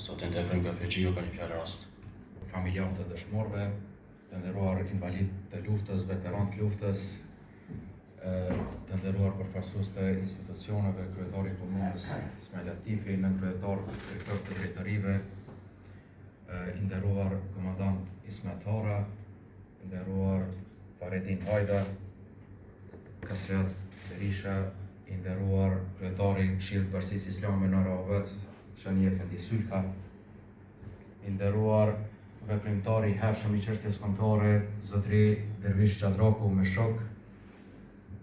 Sot intervrim nga Flegjio ka një fjalë rast. Familjarë të dëshmorëve, të nderuar invalid të luftës, veteran të luftës, të nderuar përfaqësues të institucioneve, kryetari i komunës Ismail Latifi, nënkryetar drejtor të drejtorive, i nderuar komandant Ismet Hara, i nderuar Faredin Hajda, Kasriat Berisha, i nderuar kryetari Këshillit Bashkisë Islame në Rahovec, Shani Efendi Sylka, i nderuar veprimtari i hershëm i çështjes kombëtare, zotëri Dervish Qadraku me shok,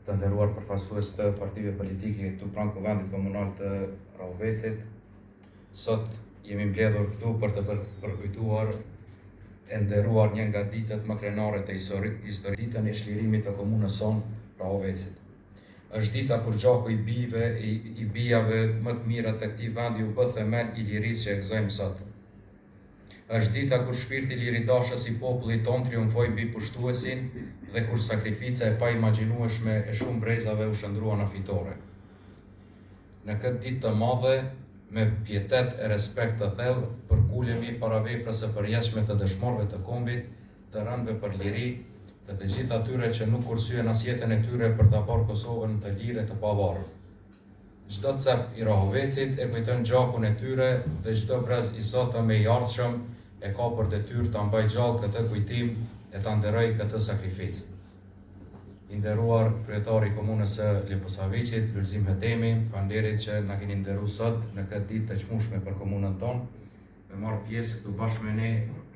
të nderuar përfaqësues të partive politike këtu pranë Kuvendit Komunal të Rahovecit. Sot jemi mbledhur këtu për të përkujtuar e nderuar një nga ditët më krenare të historisë, ditën e çlirimit të komunës sonë Rahovecit. Është dita kur gjaku i bijave më të mira të këtij vendi u bë themel i lirisë që e gëzojmë sot. Është dita kur shpirti liridashës i popullit tonë triumfoi mbi pushtuesin dhe kur sakrifica e paimagjinueshme e shumë brezave u shndrua në fitore. Në këtë ditë të madhe, me pietet e respekt të thellë, përkulemi para veprës së përjetshme të dëshmorëve të kombit, të rëndëve për liri, të gjithë atyre që nuk kursyen as jetën e tyre për ta bërë Kosovën të lirë e të pavarur. Çdo cep i Rahovecit e kujton gjakun e tyre dhe çdo brez i sotëm e i ardhshëm e ka për detyrë ta mbajë gjallë këtë kujtim e ta nderojë këtë sakrificë. I nderuar kryetari i komunës së Leposaviqit, Lulzim Hetemi, falënderit që na keni nderuar sot në këtë ditë të çmueshme për komunën tonë, me marrë pjesë këtu bashkë me ne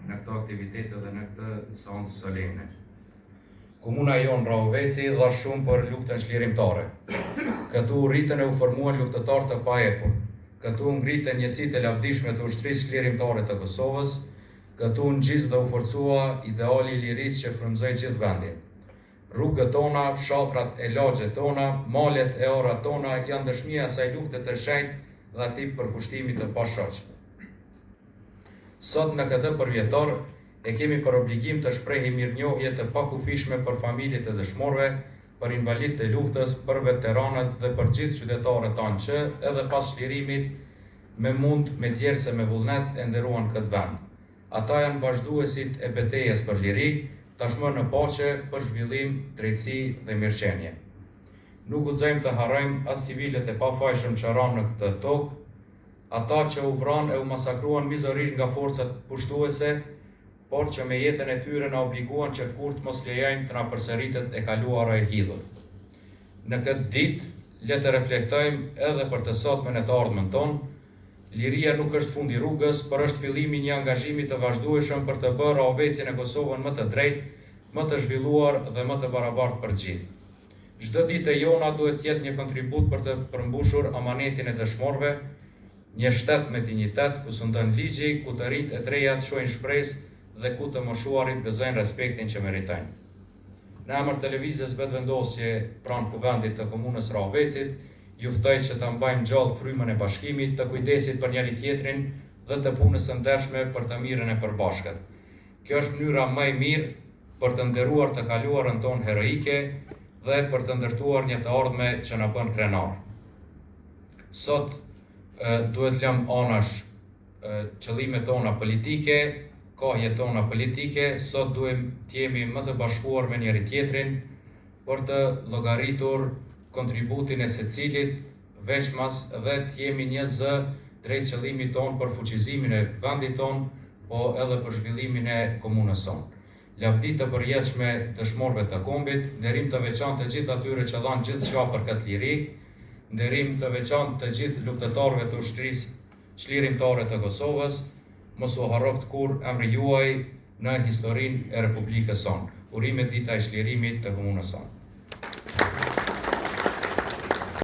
në këto aktivitete dhe në këtë seancë solene. Komuna jonë Rahoveci dha shumë për luftën çlirimtare. Këtu rritën e u formuan luftëtarë të paepur. Këtu ngritën njësitë e lavdishme të ushtrisë çlirimtare të Kosovës. Këtu ngjis dhe u forcua ideali i lirisë që frymëzoi gjithë vendin. Rrugët tona, fshatrat e lagjet tona, malet e orat tona janë dëshmi e asaj lufte të shenjtë dhe atij përkushtimi të pashoq. Sot në këtë përvjetor e kemi për obligim të shprehim mirënjohje të pakufishme për familjet e dëshmorëve, për invalidët e luftës, për veteranët dhe për gjithë qytetarët tanë që, edhe pas çlirimit, me mund, me djerse, me vullnet e nderuan këtë vend. Ata janë vazhduesit e betejës për liri, tashmë në paqe, për zhvillim, drejtësi dhe mirëqenie. Nuk guxojmë të harrojmë as civilët e pafajshëm që ranë në këtë tokë, ata që u vranë e u masakruan mizërisht nga forcat pushtuese, por që me jetën e tyre na obliguan që kurrë mos lejojmë të na përsëritet e kaluara e hidhur. Në këtë ditë, le të reflektojmë edhe për të sotmen e të ardhmen tonë. Liria nuk është fundi rrugës, por është fillimi një angazhimi të vazhdueshëm për të bërë Rahovecin e Kosovën më të drejtë, më të zhvilluar dhe më të barabartë për gjithë. Çdo ditë e jona duhet të jetë një kontribut për të përmbushur amanetin e dëshmorëve, një shtet me dinjitet ku sundon ligji, ku të rinjt e treja të shohin shpresë dhe ku të moshuarit gëzojnë respektin që meritojnë. Në emër të lëvizjes vetëvendosje pranë Kuvendit të komunës Rahovecit, ju ftoj që ta mbajmë gjallë frymën e bashkimit, të kujdesit për njëri tjetrin dhe të punës së ndershme për të mirën e përbashkët. Kjo është mënyra më e mirë për të nderuar të kaluarën tonë heroike dhe për të ndërtuar një të ardhme që na bën krenar. Sot duhet lëm anash qëllimet tona politike, kohjet tona politike, sot duhem të jemi më të bashkuar me njëri tjetrin për të llogaritur kontributin e secilit, veçmas dhe të jemi një zë drejt qëllimit ton për fuqizimin e vendit ton, po edhe për zhvillimin e komunës sonë. Lavdi të përjetshme dëshmorëve të kombit, nderim të veçantë të gjithë atyre që dhanë gjithçka për këtë liri, nderim të veçantë të gjithë luftëtarëve të ushtrisë çlirimtare të Kosovës. Mos u harroft kur emri juaj në historinë e Republikës sonë. Urimet dita e çlirimit të komunës sonë.